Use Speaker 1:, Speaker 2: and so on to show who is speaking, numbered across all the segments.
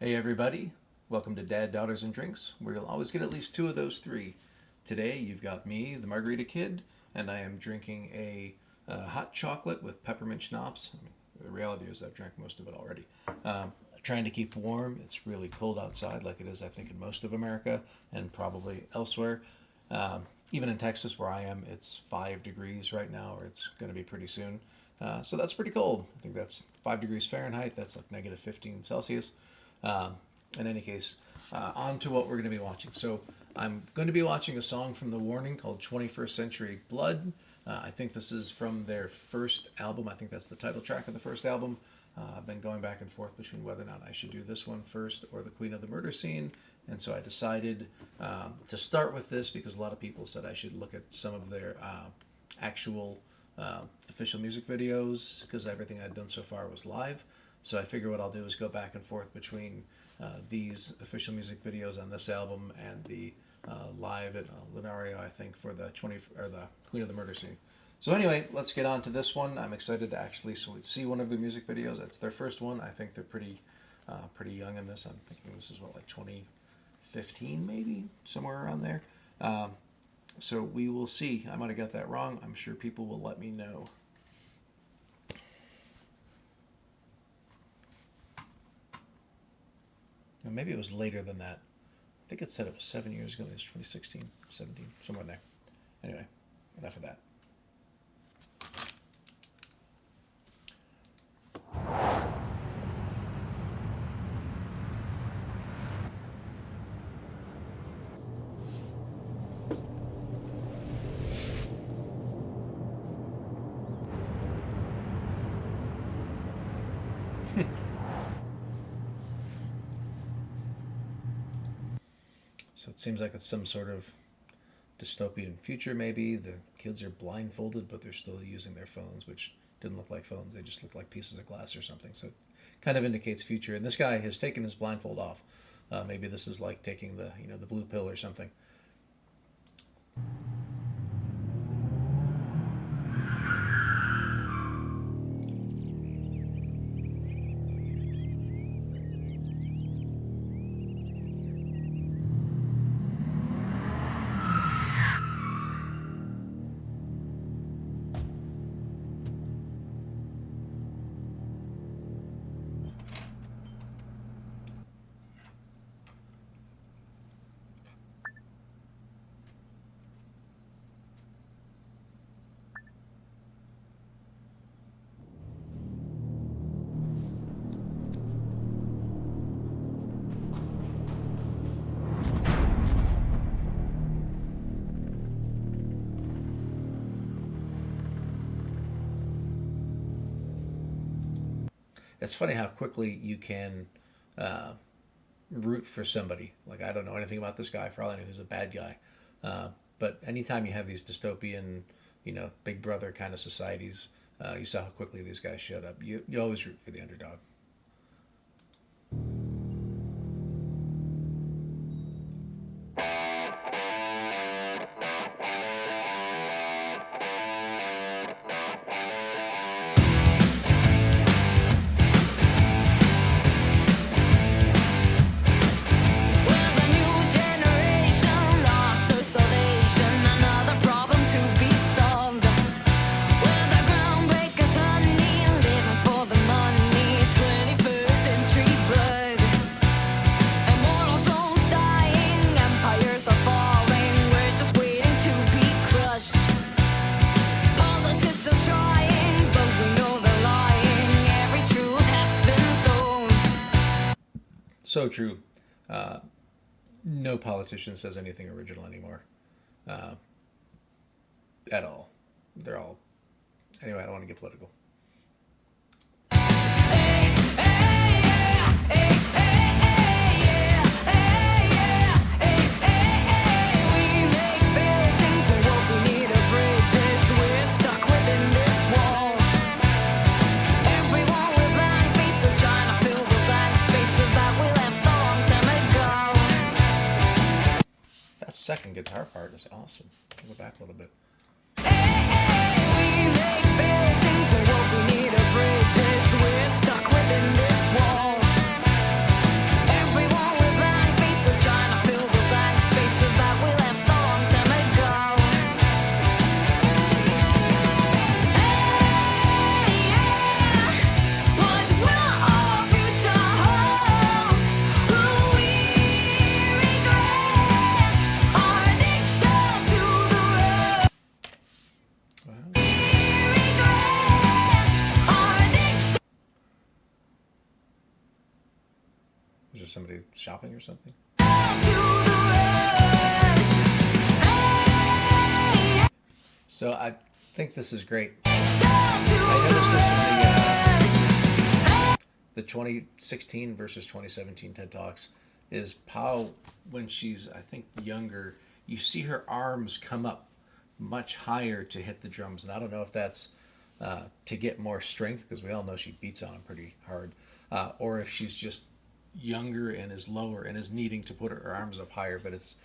Speaker 1: Hey everybody, welcome to Dad, Daughters, and Drinks, where you'll always get at least two of those three. Today you've got me, the Margarita Kid, and I am drinking a hot chocolate with peppermint schnapps. The reality is I've drank most of it already. Trying to keep warm. It's really cold outside, like it is I think in most of America and probably elsewhere. Even in Texas where I am, it's 5 degrees right now, or it's going to be pretty soon. So that's pretty cold. I think that's 5 degrees Fahrenheit. That's like negative 15 Celsius. In any case, on to what we're going to be watching. So I'm going to be watching a song from The Warning called 21st Century Blood. I think this is from their first album. I think that's the title track of the first album. I've been going back and forth between whether or not I should do this one first or the Queen of the Murder Scene. And so I decided to start with this because a lot of people said I should look at some of their actual official music videos because everything I'd done so far was live. So I figure what I'll do is go back and forth between these official music videos on this album and the live at Lunario, I think, for the the Queen of the Murder Scene. So anyway, let's get on to this one. I'm excited to actually see one of their music videos. It's their first one. I think they're pretty young in this. I'm thinking this is like 2015 maybe, somewhere around there. So we will see. I might have got that wrong. I'm sure people will let me know. Maybe it was later than that. I think it said it was 7 years ago. It was 2016, 17, somewhere in there. Anyway, enough of that. So it seems like it's some sort of dystopian future, maybe. The kids are blindfolded, but they're still using their phones, which didn't look like phones. They just looked like pieces of glass or something. So it kind of indicates future. And this guy has taken his blindfold off. Maybe this is like taking the blue pill or something. It's funny how quickly you can root for somebody. Like, I don't know anything about this guy. For all I know, he's a bad guy. But anytime you have these dystopian, Big Brother kind of societies, you saw how quickly these guys showed up. You always root for the underdog. So true. No politician says anything original anymore. At all. They're all... Anyway, I don't want to get political. Second guitar part is awesome. I'll go back a little bit. We make buildings, but what we need are bridges. We're stuck within this wall. Is there somebody shopping or something? So I think this is great. I noticed this in the 2016 versus 2017 TED Talks. Is Pau, when she's, I think, younger, you see her arms come up much higher to hit the drums. And I don't know if that's to get more strength, because we all know she beats on them pretty hard, or if she's just younger and is lower and is needing to put her arms up higher. But it's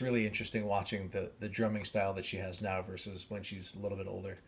Speaker 1: really interesting watching the drumming style that she has now versus when she's a little bit older.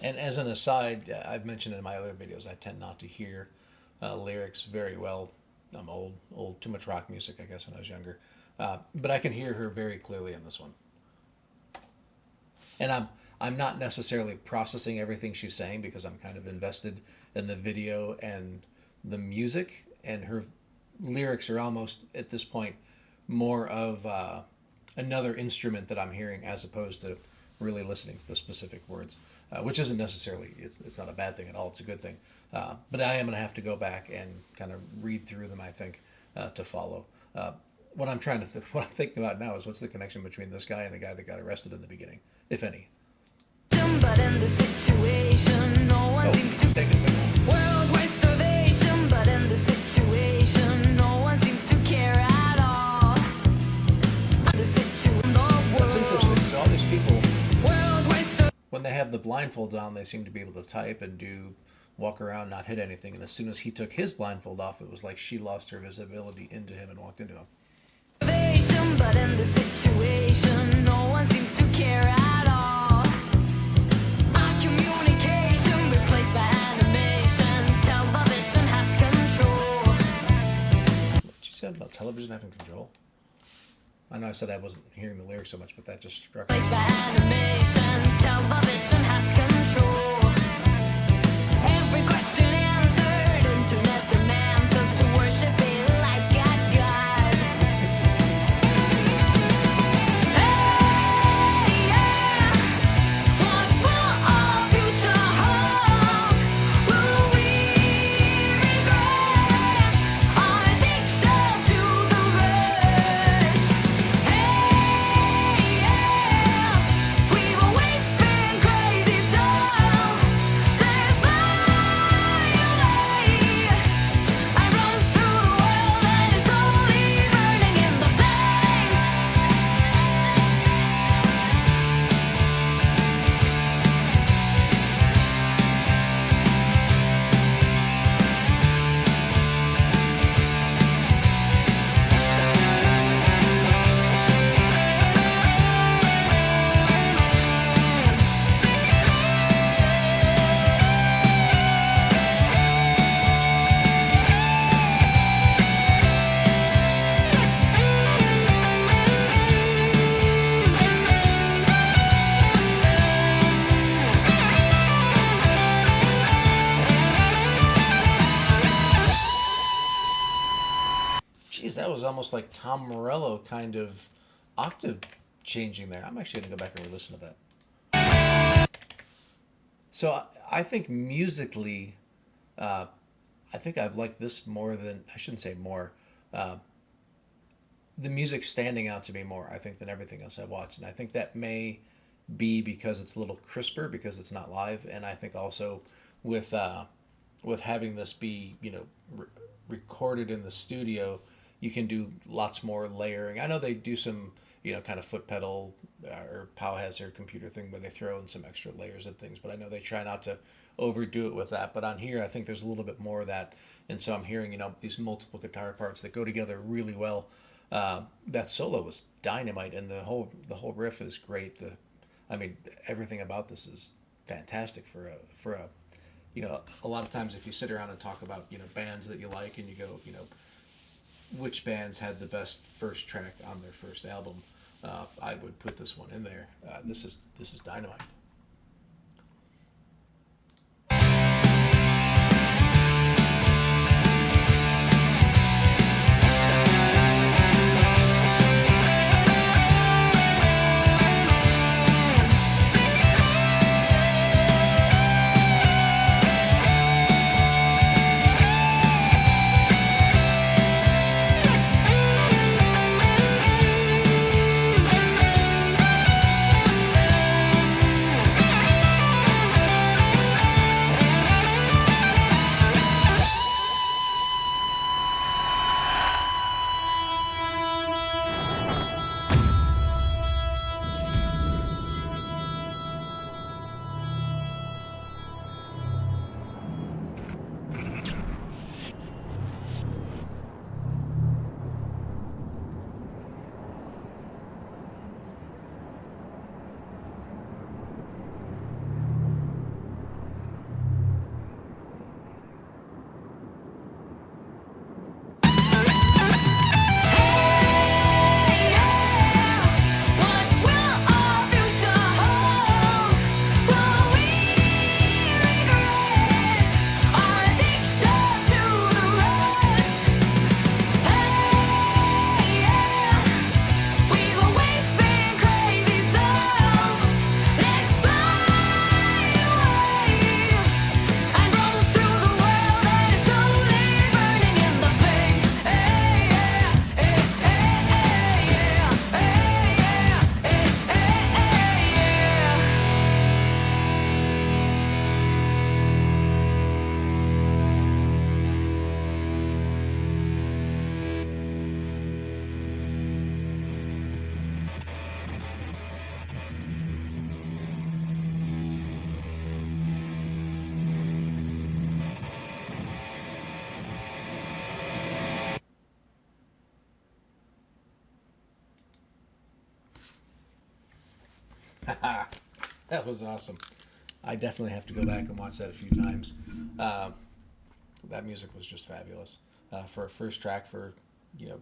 Speaker 1: And as an aside, I've mentioned in my other videos, I tend not to hear lyrics very well. I'm old, too much rock music, I guess, when I was younger. But I can hear her very clearly in this one. And I'm not necessarily processing everything she's saying, because I'm kind of invested in the video and the music. And her lyrics are almost, at this point, more of another instrument that I'm hearing, as opposed to really listening to the specific words, which isn't necessarily, it's not a bad thing at all, it's a good thing. But I am going to have to go back and kind of read through them, I think, to follow. What I'm what I'm thinking about now is, what's the connection between this guy and the guy that got arrested in the beginning, if any? But in the situation, no one seems to take a second. Worldwide starvation, but in the situation, no one seems to care at all. That's interesting. So all these people, when they have the blindfold on, they seem to be able to type and walk around, not hit anything. And as soon as he took his blindfold off, it was like she lost her visibility into him and walked into him. But in the situation, no one seems to care at all. Our communication replaced by animation. Television has control. What she said about television having control? I know I said I wasn't hearing the lyrics so much, but that just struck me. By animation, television has control. Every question answered, internet demands us to worship it like a god. Hey, yeah, what will our future hold? Will we regret our addiction to the rush? We've always been crazy, so there's no way. I run through the world and it's only burning in the flames. Geez, that was almost like Tom Morello kind of octave changing there. I'm actually going to go back and re-listen to that. So I think musically, I think I've liked this more than, I shouldn't say more, the music standing out to me more, I think, than everything else I've watched. And I think that may be because it's a little crisper, because it's not live. And I think also with having this be, recorded in the studio, you can do lots more layering. I know they do some, kind of foot pedal, or Pau has her computer thing where they throw in some extra layers and things, but I know they try not to overdo it with that. But on here, I think there's a little bit more of that. And so I'm hearing, these multiple guitar parts that go together really well. That solo was dynamite, and the whole riff is great. Everything about this is fantastic for a a lot of times if you sit around and talk about, bands that you like and you go, which bands had the best first track on their first album, I would put this one in there. This is dynamite. That was awesome. I definitely have to go back and watch that a few times. Uh, that music was just fabulous. For a first track, for you know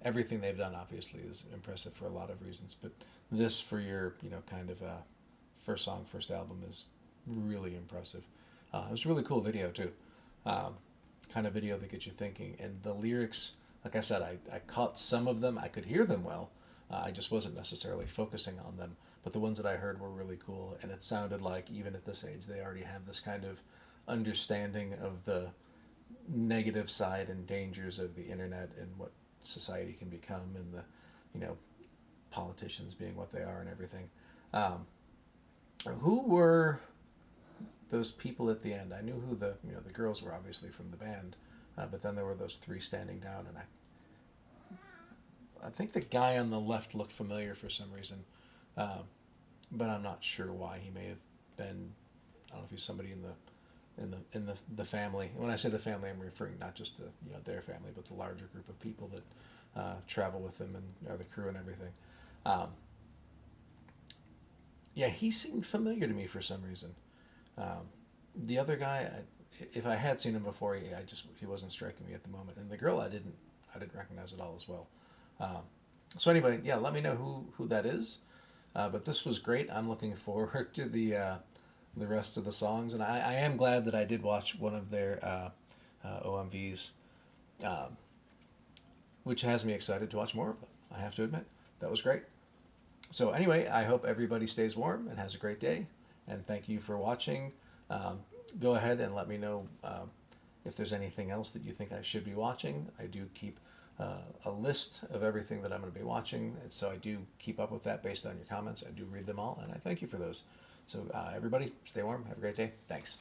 Speaker 1: everything they've done, obviously is impressive for a lot of reasons. But this, for your kind of first song, first album, is really impressive. It was a really cool video too. Um, Kind of video that gets you thinking. And the lyrics, like I said, I caught some of them. I could hear them well. I just wasn't necessarily focusing on them. But the ones that I heard were really cool. And it sounded like, even at this age, they already have this kind of understanding of the negative side and dangers of the internet and what society can become, and the, politicians being what they are and everything. Um, who were those people at the end? I knew who the girls were, obviously from the band, but then there were those three standing down, and I think the guy on the left looked familiar for some reason, but I'm not sure why. He may have been, I don't know if he's somebody in the family. When I say the family, I'm referring not just to their family, but the larger group of people that travel with them and are the crew and everything. Um, yeah, he seemed familiar to me for some reason. The other guy, if I had seen him before, he wasn't striking me at the moment. And the girl, I didn't recognize at all as well. So anyway, yeah, let me know who that is. But this was great. I'm looking forward to the rest of the songs, and I am glad that I did watch one of their OMVs, which has me excited to watch more of them. I have to admit, that was great. So anyway, I hope everybody stays warm and has a great day, and thank you for watching. Go ahead and let me know if there's anything else that you think I should be watching. I do keep a list of everything that I'm going to be watching, and so I do keep up with that based on your comments. I do read them all, and I thank you for those. So everybody, stay warm. Have a great day. Thanks.